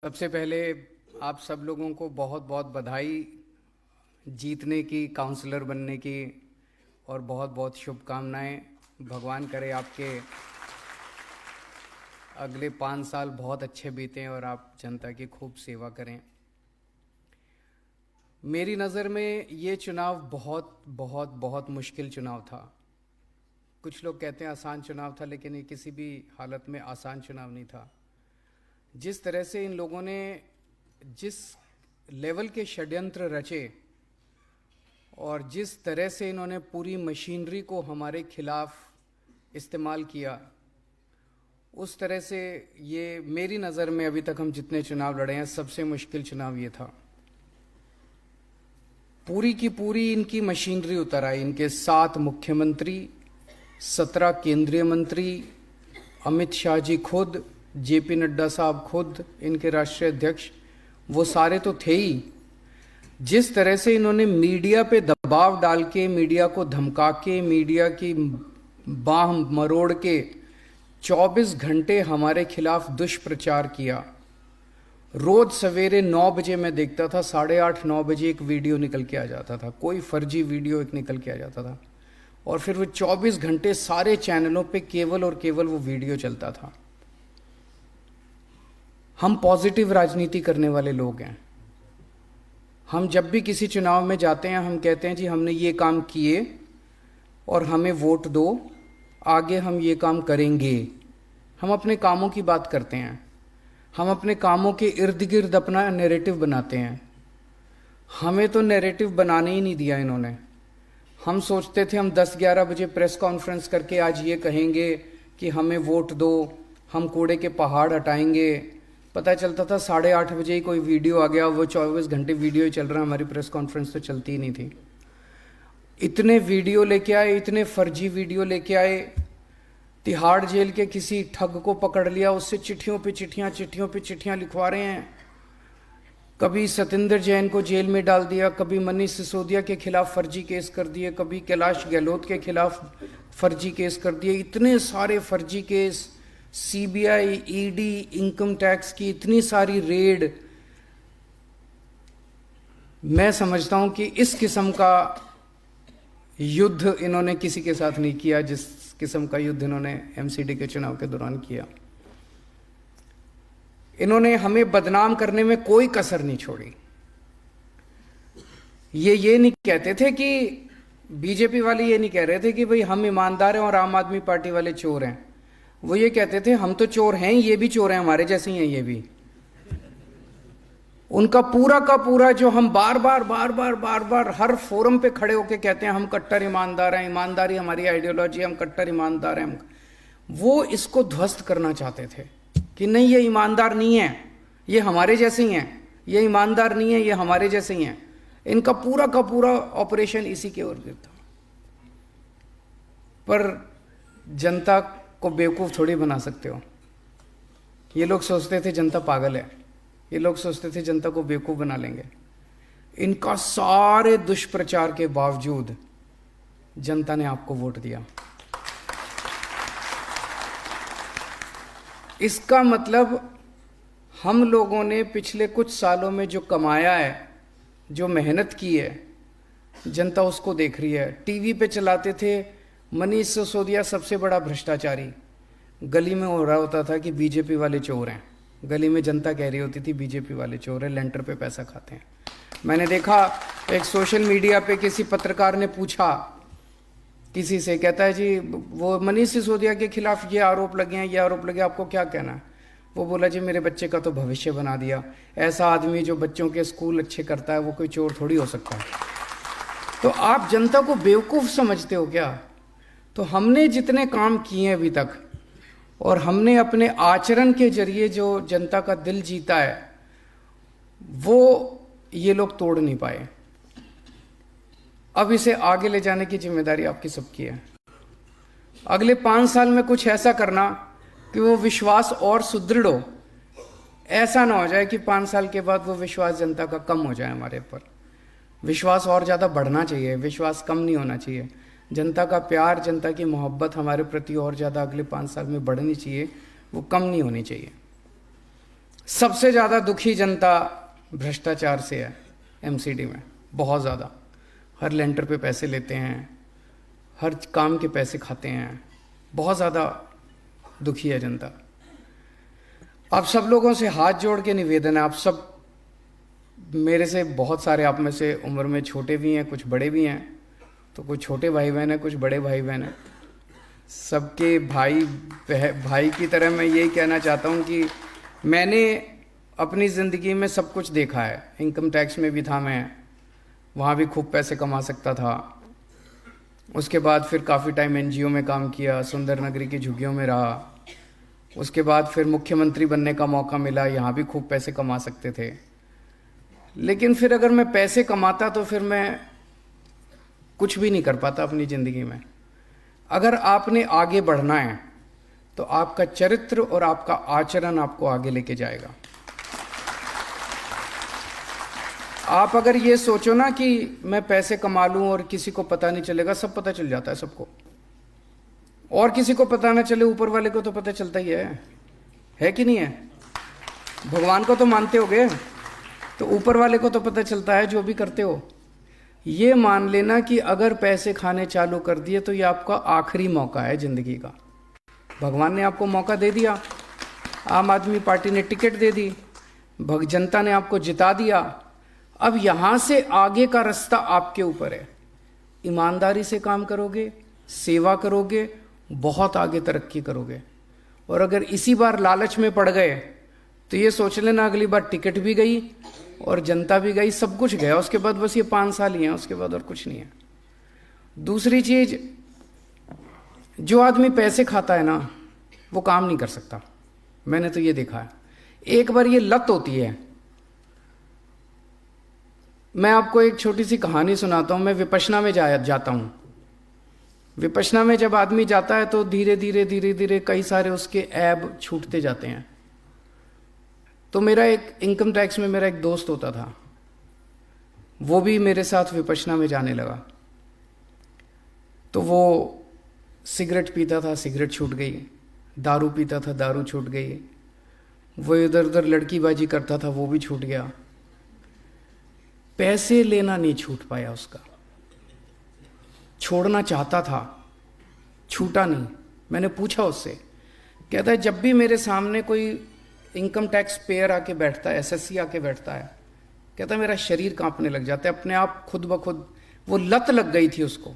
सबसे पहले आप सब लोगों को बहुत बहुत बधाई जीतने की, काउंसलर बनने की, और बहुत बहुत शुभकामनाएं। भगवान करे आपके अगले 5 साल बहुत अच्छे बीतें और आप जनता की खूब सेवा करें। मेरी नज़र में ये चुनाव बहुत बहुत बहुत मुश्किल चुनाव था। कुछ लोग कहते हैं आसान चुनाव था, लेकिन ये किसी भी हालत में आसान चुनाव नहीं था। जिस तरह से इन लोगों ने जिस लेवल के षड्यंत्र रचे और जिस तरह से इन्होंने पूरी मशीनरी को हमारे खिलाफ इस्तेमाल किया, उस तरह से ये मेरी नज़र में अभी तक हम जितने चुनाव लड़े हैं सबसे मुश्किल चुनाव ये था। पूरी की पूरी इनकी मशीनरी उतर आई। इनके 7 मुख्यमंत्री, 17 केंद्रीय मंत्री, अमित शाह जी खुद, जेपी नड्डा साहब खुद, इनके राष्ट्रीय अध्यक्ष, वो सारे तो थे ही। जिस तरह से इन्होंने मीडिया पे दबाव डाल के, मीडिया को धमका के, मीडिया की बाह मरोड़ के 24 घंटे हमारे खिलाफ दुष्प्रचार किया। रोज सवेरे 9 बजे मैं देखता था, 8:30 9 बजे एक वीडियो निकल के आ जाता था, कोई फर्जी वीडियो एक निकल के आ जाता था, और फिर वो 24 घंटे सारे चैनलों पे केवल और केवल वो वीडियो चलता था। हम पॉजिटिव राजनीति करने वाले लोग हैं। हम जब भी किसी चुनाव में जाते हैं हम कहते हैं जी हमने ये काम किए और हमें वोट दो, आगे हम ये काम करेंगे। हम अपने कामों की बात करते हैं, हम अपने कामों के इर्द गिर्द अपना नैरेटिव बनाते हैं। हमें तो नैरेटिव बनाने ही नहीं दिया इन्होंने। हम सोचते थे हम 10-11 बजे प्रेस कॉन्फ्रेंस करके आज ये कहेंगे कि हमें वोट दो, हम कूड़े के पहाड़ हटाएंगे। पता चलता था 8:30 बजे ही कोई वीडियो आ गया, वो 24 घंटे वीडियो ही चल रहा है, हमारी प्रेस कॉन्फ्रेंस तो चलती ही नहीं थी। इतने वीडियो लेके आए, इतने फर्जी वीडियो लेके आए। तिहाड़ जेल के किसी ठग को पकड़ लिया, उससे चिट्ठियों पे चिट्ठियां लिखवा रहे हैं। कभी सतिंदर जैन को जेल में डाल दिया, कभी मनीष सिसोदिया के खिलाफ फर्जी केस कर दिए, कभी कैलाश गहलोत के खिलाफ फर्जी केस कर दिए। इतने सारे फर्जी case, CBI, ED, income tax की इतनी सारी रेड। मैं समझता हूं कि इस किस्म का युद्ध इन्होंने किसी के साथ नहीं किया जिस किस्म का युद्ध इन्होंने एमसीडी के चुनाव के दौरान किया। इन्होंने हमें बदनाम करने में कोई कसर नहीं छोड़ी। ये नहीं कहते थे कि बीजेपी वाले ये नहीं कह रहे थे कि भाई हम ईमानदार हैं और आम आदमी पार्टी वाले चोर हैं। वो ये कहते थे हम तो चोर हैं, ये भी चोर हैं, हमारे जैसे ही हैं ये भी। उनका पूरा का पूरा जो हम बार बार हर फोरम पे खड़े होके कहते हैं हम कट्टर ईमानदार हैं, ईमानदारी हमारी आइडियोलॉजी, हम कट्टर ईमानदार हैं, वो इसको ध्वस्त करना चाहते थे कि नहीं ये ईमानदार नहीं है, ये हमारे जैसे ही हैं, ये ईमानदार नहीं है, ये हमारे जैसे ही हैं। इनका पूरा का पूरा ऑपरेशन इसी के ओर था। पर जनता को बेवकूफ़ थोड़ी बना सकते हो। ये लोग सोचते थे जनता पागल है, ये लोग सोचते थे जनता को बेवकूफ़ बना लेंगे। इनका सारे दुष्प्रचार के बावजूद जनता ने आपको वोट दिया। इसका मतलब हम लोगों ने पिछले कुछ सालों में जो कमाया है, जो मेहनत की है, जनता उसको देख रही है। टीवी पे चलाते थे मनीष सिसोदिया सबसे बड़ा भ्रष्टाचारी, गली में हो रहा होता था कि बीजेपी वाले चोर हैं। गली में जनता कह रही होती थी बीजेपी वाले चोर हैं, लेंटर पे पैसा खाते हैं। मैंने देखा एक सोशल मीडिया पे किसी पत्रकार ने पूछा किसी से, कहता है जी वो मनीष सिसोदिया के खिलाफ ये आरोप लगे हैं, ये आरोप लगे, आपको क्या कहना है? वो बोला जी मेरे बच्चे का तो भविष्य बना दिया। ऐसा आदमी जो बच्चों के स्कूल अच्छे करता है वो कोई चोर थोड़ी हो सकता है। तो आप जनता को बेवकूफ़ समझते हो क्या? तो हमने जितने काम किए हैं अभी तक, और हमने अपने आचरण के जरिए जो जनता का दिल जीता है, वो ये लोग तोड़ नहीं पाए। अब इसे आगे ले जाने की जिम्मेदारी आपकी सबकी है। अगले 5 साल में कुछ ऐसा करना कि वो विश्वास और सुदृढ़ हो। ऐसा ना हो जाए कि 5 साल के बाद वो विश्वास जनता का कम हो जाए हमारे ऊपर। विश्वास और ज़्यादा बढ़ना चाहिए, विश्वास कम नहीं होना चाहिए। जनता का प्यार, जनता की मोहब्बत हमारे प्रति और ज़्यादा अगले 5 साल में बढ़नी चाहिए, वो कम नहीं होनी चाहिए। सबसे ज़्यादा दुखी जनता भ्रष्टाचार से है एमसीडी में, बहुत ज़्यादा। हर लेंटर पे पैसे लेते हैं, हर काम के पैसे खाते हैं, बहुत ज़्यादा दुखी है जनता। आप सब लोगों से हाथ जोड़ के निवेदन है, आप सब मेरे से, बहुत सारे आप में से उम्र में छोटे भी हैं, कुछ बड़े भी हैं, तो कुछ छोटे भाई बहन हैं, कुछ बड़े भाई बहन हैं। सबके भाई की तरह मैं यही कहना चाहता हूँ कि मैंने अपनी ज़िंदगी में सब कुछ देखा है। इनकम टैक्स में भी था मैं, वहाँ भी खूब पैसे कमा सकता था। उसके बाद फिर काफ़ी टाइम एनजीओ में काम किया, सुंदर नगरी की झुग्गियों में रहा। उसके बाद फिर मुख्यमंत्री बनने का मौका मिला, यहाँ भी खूब पैसे कमा सकते थे। लेकिन फिर अगर मैं पैसे कमाता तो फिर मैं कुछ भी नहीं कर पाता अपनी ज़िंदगी में। अगर आपने आगे बढ़ना है तो आपका चरित्र और आपका आचरण आपको आगे लेके जाएगा। आप अगर ये सोचो ना कि मैं पैसे कमा लूं और किसी को पता नहीं चलेगा, सब पता चल जाता है सबको। और किसी को पता ना चले, ऊपर वाले को तो पता चलता ही है कि नहीं है? भगवान को तो मानते होगे, तो ऊपर वाले को तो पता चलता है जो भी करते हो। ये मान लेना कि अगर पैसे खाने चालू कर दिए तो ये आपका आखिरी मौका है जिंदगी का। भगवान ने आपको मौका दे दिया, आम आदमी पार्टी ने टिकट दे दी, जनता ने आपको जिता दिया। अब यहाँ से आगे का रास्ता आपके ऊपर है। ईमानदारी से काम करोगे, सेवा करोगे, बहुत आगे तरक्की करोगे। और अगर इसी बार लालच में पड़ गए तो ये सोच लेना अगली बार टिकट भी गई और जनता भी गई, सब कुछ गया। उसके बाद बस ये 5 साल ही हैं, उसके बाद और कुछ नहीं है। दूसरी चीज, जो आदमी पैसे खाता है ना वो काम नहीं कर सकता। मैंने तो ये देखा है। एक बार ये लत होती है। मैं आपको एक छोटी सी कहानी सुनाता हूँ। मैं विपश्यना में जाता हूँ। विपश्यना में जब आदमी जाता है तो धीरे धीरे कई सारे उसके ऐब छूटते जाते हैं। तो मेरा एक इनकम टैक्स में मेरा एक दोस्त होता था, वो भी मेरे साथ विपश्यना में जाने लगा। तो वो सिगरेट पीता था, सिगरेट छूट गई। दारू पीता था, दारू छूट गई। वो इधर उधर लड़कीबाजी करता था, वो भी छूट गया। पैसे लेना नहीं छूट पाया उसका। छोड़ना चाहता था, छूटा नहीं। मैंने पूछा उससे, कहता है जब भी मेरे सामने कोई इनकम टैक्स पेयर आके बैठता है, एसएससी आके बैठता है, कहता है मेरा शरीर कांपने लग जाता है अपने आप, खुद ब खुद। वो लत लग गई थी उसको।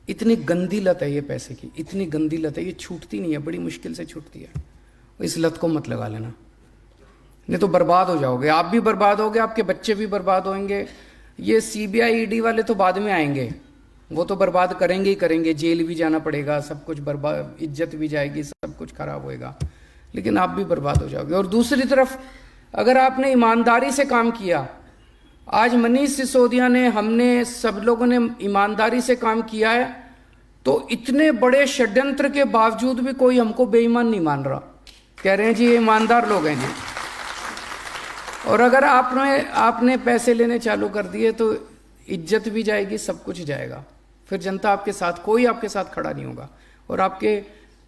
इतनी गंदी लत है ये पैसे की, इतनी गंदी लत है, ये छूटती नहीं है, बड़ी मुश्किल से छूटती है। इस लत को मत लगा लेना, नहीं तो बर्बाद हो जाओगे। आप भी बर्बाद होगे, आपके बच्चे भी बर्बाद होंगे। ये सीबीआई ईडी वाले तो बाद में आएंगे, वो तो बर्बाद करेंगे ही करेंगे। जेल भी जाना पड़ेगा, सब कुछ बर्बाद, इज्जत भी जाएगी, सब कुछ खराब होएगा, लेकिन आप भी बर्बाद हो जाओगे। और दूसरी तरफ अगर आपने ईमानदारी से काम किया, आज मनीष सिसोदिया ने, हमने, सब लोगों ने ईमानदारी से काम किया है, तो इतने बड़े षड्यंत्र के बावजूद भी कोई हमको बेईमान नहीं मान रहा। कह रहे हैं जी ये ईमानदार लोग हैं जी। और अगर आपने पैसे लेने चालू कर दिए तो इज्जत भी जाएगी, सब कुछ जाएगा। फिर जनता आपके साथ, कोई आपके साथ खड़ा नहीं होगा। और आपके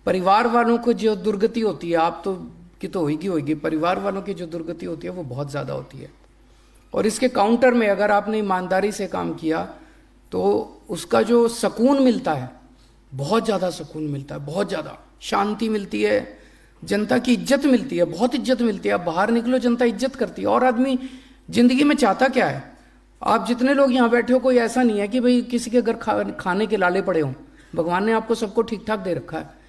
परिवार वालों को जो दुर्गति होती है, आप तो की तो होगी, परिवार वालों की जो दुर्गति होती है वो बहुत ज़्यादा होती है। और इसके काउंटर में अगर आपने ईमानदारी से काम किया तो उसका जो सुकून मिलता है, बहुत ज़्यादा सुकून मिलता है, बहुत ज़्यादा शांति मिलती है, जनता की इज्जत मिलती है, बहुत इज्जत मिलती है। आप बाहर निकलो, जनता इज्जत करती है। और आदमी जिंदगी में चाहता क्या है? आप जितने लोग यहाँ बैठे हो, कोई ऐसा नहीं है कि भाई किसी के घर खाने के लाले पड़े हों। भगवान ने आपको सबको ठीक ठाक दे रखा है।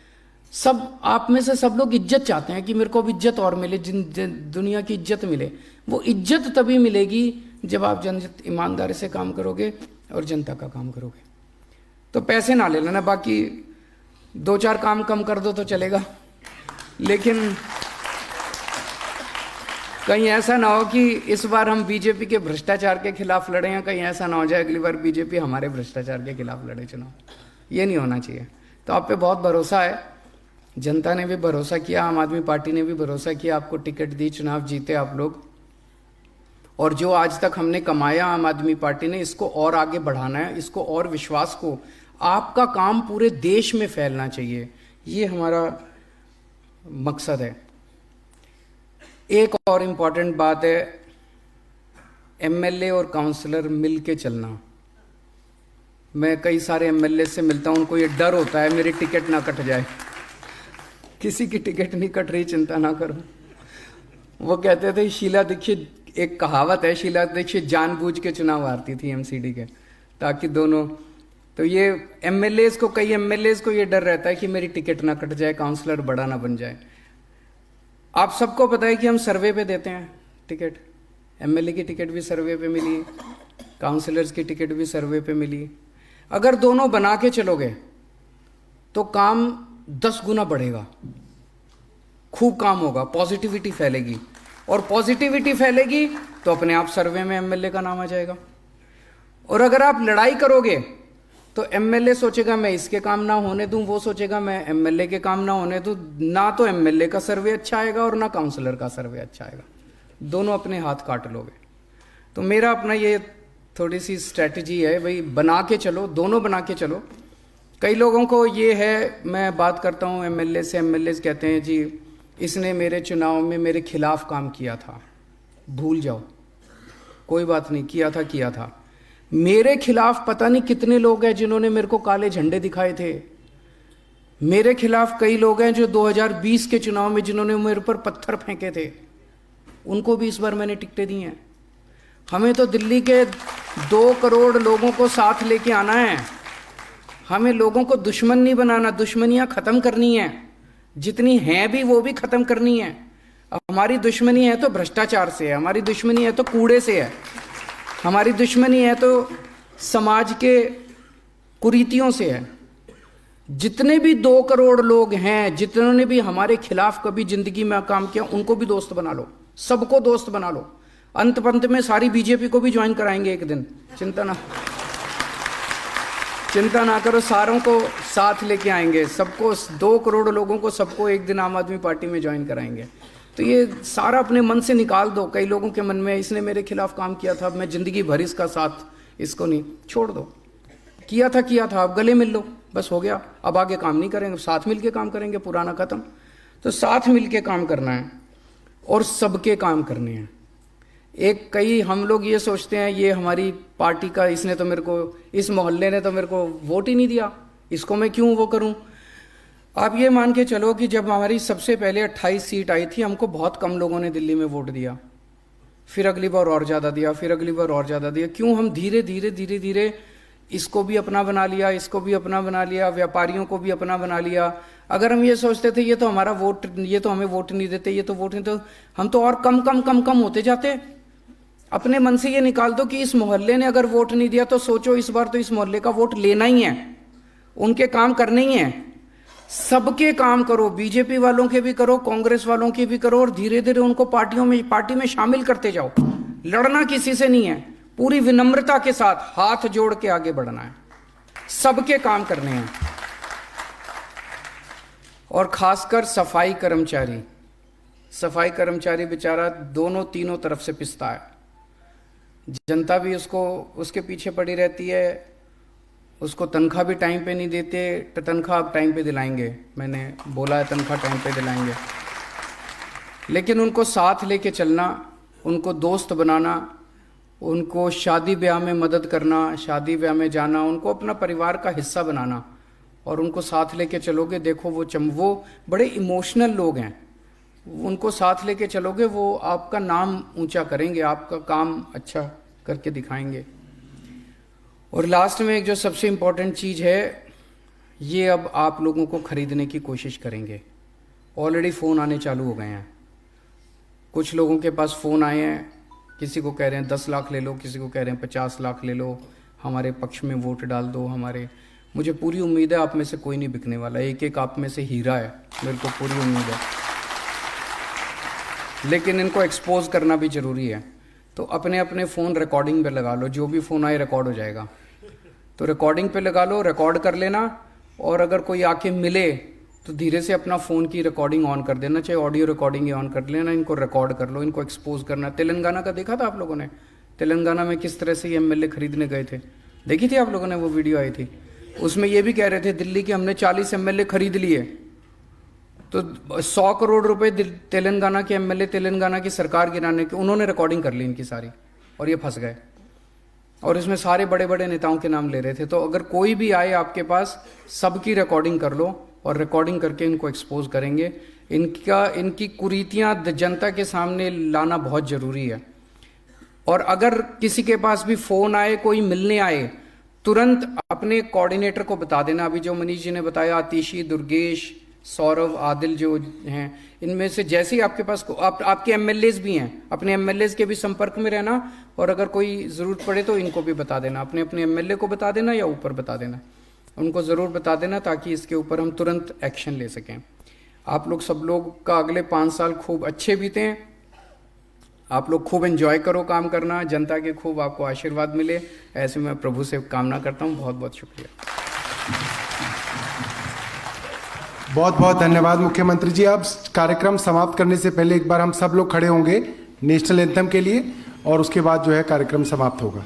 सब, आप में से सब लोग इज्जत चाहते हैं कि मेरे को अब इज्जत और मिले, दुनिया की इज्जत मिले। वो इज्जत तभी मिलेगी जब आप ईमानदारी से काम करोगे और जनता का काम करोगे। तो पैसे ना ले लेना, बाकी 2-4 काम कम कर दो तो चलेगा, लेकिन कहीं ऐसा ना हो कि इस बार हम बीजेपी के भ्रष्टाचार के खिलाफ लड़े हैं, कहीं ऐसा ना हो जाए अगली बार बीजेपी हमारे भ्रष्टाचार के खिलाफ लड़े चुनाव। ये नहीं होना चाहिए। तो आप पे बहुत भरोसा है, जनता ने भी भरोसा किया, आम आदमी पार्टी ने भी भरोसा किया, आपको टिकट दी, चुनाव जीते आप लोग। और जो आज तक हमने कमाया आम आदमी पार्टी ने, इसको और आगे बढ़ाना है, इसको और विश्वास को, आपका काम पूरे देश में फैलना चाहिए, ये हमारा मकसद है। एक और इम्पॉर्टेंट बात है, एमएलए और काउंसलर मिल के चलना। मैं कई सारे एमएलए से मिलता हूँ, उनको ये डर होता है मेरी टिकट ना कट जाए। किसी की टिकट नहीं कट रही, चिंता ना करो। वो कहते थे शीला दीक्षित, एक कहावत है, शीला दीक्षित जानबूझ के चुनाव हारती थी एमसीडी के, ताकि दोनों, तो ये एमएलए को, कई एमएलए को ये डर रहता है कि मेरी टिकट ना कट जाए, काउंसलर बड़ा ना बन जाए। आप सबको पता है कि हम सर्वे पे देते हैं टिकट, एमएलए की टिकट भी सर्वे पे मिली, काउंसलर्स की टिकट भी सर्वे पे मिली। अगर दोनों बना के चलोगे तो काम 10 गुना बढ़ेगा, खूब काम होगा, पॉजिटिविटी फैलेगी, और पॉजिटिविटी फैलेगी तो अपने आप सर्वे में एमएलए का नाम आ जाएगा। और अगर आप लड़ाई करोगे तो एमएलए सोचेगा मैं इसके काम ना होने दूं, वो सोचेगा मैं एमएलए के काम ना होने दूं, ना तो एमएलए का सर्वे अच्छा आएगा और ना काउंसलर का सर्वे अच्छा आएगा, दोनों अपने हाथ काट लोगे। तो मेरा अपना ये थोड़ी सी स्ट्रैटेजी है भाई, बना के चलो, दोनों बना के चलो। कई लोगों को ये है, मैं बात करता हूँ एमएलए से, एमएलए कहते हैं जी इसने मेरे चुनाव में मेरे खिलाफ काम किया था। भूल जाओ, कोई बात नहीं, किया था। मेरे खिलाफ पता नहीं कितने लोग हैं जिन्होंने मेरे को काले झंडे दिखाए थे। मेरे खिलाफ कई लोग हैं जो 2020 के चुनाव में जिन्होंने मेरे पर पत्थर फेंके थे, उनको भी इस बार मैंने टिकटें दी हैं। हमें तो दिल्ली के 2 करोड़ लोगों को साथ लेके आना है, हमें लोगों को दुश्मन नहीं बनाना, दुश्मनियां खत्म करनी है, जितनी हैं भी वो भी खत्म करनी है। अब हमारी दुश्मनी है तो भ्रष्टाचार से है, हमारी दुश्मनी है तो कूड़े से है, हमारी दुश्मनी है तो समाज के कुरीतियों से है। जितने भी 2 करोड़ लोग हैं जिन्होंने भी हमारे खिलाफ कभी जिंदगी में काम किया, उनको भी दोस्त बना लो, सबको दोस्त बना लो। अंत पंत में सारी बीजेपी को भी ज्वाइन कराएंगे एक दिन, चिंता ना करो, सारों को साथ लेके आएंगे, सबको, 2 करोड़ लोगों को सबको एक दिन आम आदमी पार्टी में ज्वाइन कराएंगे। तो ये सारा अपने मन से निकाल दो। कई लोगों के मन में इसने मेरे खिलाफ काम किया था, मैं जिंदगी भर इसका साथ, इसको नहीं, छोड़ दो। किया था, अब गले मिल लो, बस हो गया। अब आगे काम नहीं करेंगे, साथ मिल के काम करेंगे, पुराना खत्म। तो साथ मिल के काम करना है और सबके काम करने हैं। कई हम लोग ये सोचते हैं ये हमारी पार्टी का, इसने तो मेरे को, इस मोहल्ले ने तो मेरे को वोट ही नहीं दिया, इसको मैं क्यों वो करूं। आप ये मान के चलो कि जब हमारी सबसे पहले 28 सीट आई थी, हमको बहुत कम लोगों ने दिल्ली में वोट दिया, फिर अगली बार और ज़्यादा दिया, फिर अगली बार और ज़्यादा दिया। क्यों? हम धीरे धीरे इसको भी अपना बना लिया, इसको भी अपना बना लिया, व्यापारियों को भी अपना बना लिया। अगर हम ये सोचते थे ये तो हमारा वोट, ये तो हमें वोट नहीं देते, ये तो वोट नहीं, तो हम तो और कम होते जाते। अपने मन से ये निकाल दो कि इस मोहल्ले ने अगर वोट नहीं दिया तो सोचो इस बार तो इस मोहल्ले का वोट लेना ही है, उनके काम करने ही है। सबके काम करो, बीजेपी वालों के भी करो, कांग्रेस वालों के भी करो, और धीरे धीरे उनको पार्टी में शामिल करते जाओ। लड़ना किसी से नहीं है, पूरी विनम्रता के साथ हाथ जोड़ के आगे बढ़ना है, सबके काम करने हैं। और खासकर सफाई कर्मचारी बेचारा दोनों तीनों तरफ से पिसता है। जनता भी उसके पीछे पड़ी रहती है, उसको तनख्वाह भी टाइम पे नहीं देते। तनख्वाह आप टाइम पे दिलाएंगे, मैंने बोला है तनख्वाह टाइम पे दिलाएंगे, लेकिन उनको साथ लेके चलना, उनको दोस्त बनाना, उनको शादी ब्याह में मदद करना, शादी ब्याह में जाना, उनको अपना परिवार का हिस्सा बनाना, और उनको साथ लेके चलोगे। देखो वो बड़े इमोशनल लोग हैं, उनको साथ लेके चलोगे, वो आपका नाम ऊंचा करेंगे, आपका काम अच्छा करके दिखाएंगे। और लास्ट में एक जो सबसे इम्पोर्टेंट चीज़ है, ये अब आप लोगों को खरीदने की कोशिश करेंगे। ऑलरेडी फ़ोन आने चालू हो गए हैं, कुछ लोगों के पास फ़ोन आए हैं, किसी को कह रहे हैं 10 लाख ले लो, किसी को कह रहे हैं 50 लाख ले लो, हमारे पक्ष में वोट डाल दो। मुझे पूरी उम्मीद है आप में से कोई नहीं बिकने वाला, एक आप में से हीरा है, मेरे को पूरी उम्मीद है, लेकिन इनको एक्सपोज करना भी ज़रूरी है। तो अपने अपने फ़ोन रिकॉर्डिंग पे लगा लो, जो भी फ़ोन आए रिकॉर्ड हो जाएगा, तो रिकॉर्डिंग पे लगा लो, रिकॉर्ड कर लेना। और अगर कोई आके मिले तो धीरे से अपना फ़ोन की रिकॉर्डिंग ऑन कर देना, चाहे ऑडियो रिकॉर्डिंग ही ऑन कर लेना, इनको रिकॉर्ड कर लो, इनको एक्सपोज करना। तेलंगाना का देखा था आप लोगों ने, तेलंगाना में किस तरह से ये एमएलए खरीदने गए थे, देखी थी आप लोगों ने वो वीडियो आई थी। उसमें ये भी कह रहे थे दिल्ली के हमने 40 एमएलए खरीद लिए, तो 100 करोड़ रुपए तेलंगाना के एमएलए, तेलंगाना की सरकार गिराने के, उन्होंने रिकॉर्डिंग कर ली इनकी सारी, और ये फंस गए। और इसमें सारे बड़े बड़े नेताओं के नाम ले रहे थे। तो अगर कोई भी आए आपके पास, सबकी रिकॉर्डिंग कर लो, और रिकॉर्डिंग करके इनको एक्सपोज करेंगे। इनकी कुरीतियां जनता के सामने लाना बहुत जरूरी है। और अगर किसी के पास भी फोन आए, कोई मिलने आए, तुरंत अपने कोऑर्डिनेटर को बता देना। अभी जो मनीष जी ने बताया, आतिशी, दुर्गेश, सौरभ, आदिल जो हैं, इनमें से जैसे ही आपके पास आपके एमएलएज भी हैं, अपने एमएलएज के भी संपर्क में रहना, और अगर कोई ज़रूरत पड़े तो इनको भी बता देना, अपने अपने एमएलए को बता देना या ऊपर बता देना, उनको ज़रूर बता देना, ताकि इसके ऊपर हम तुरंत एक्शन ले सकें। आप लोग सब लोग का अगले 5 साल खूब अच्छे बीते हैं। आप लोग खूब एंजॉय करो काम करना, जनता के खूब आपको आशीर्वाद मिले, ऐसे मैं प्रभु से कामना करता हूँ। बहुत बहुत शुक्रिया। बहुत बहुत धन्यवाद मुख्यमंत्री जी। अब कार्यक्रम समाप्त करने से पहले एक बार हम सब लोग खड़े होंगे नेशनल एंथम के लिए, और उसके बाद जो है कार्यक्रम समाप्त होगा।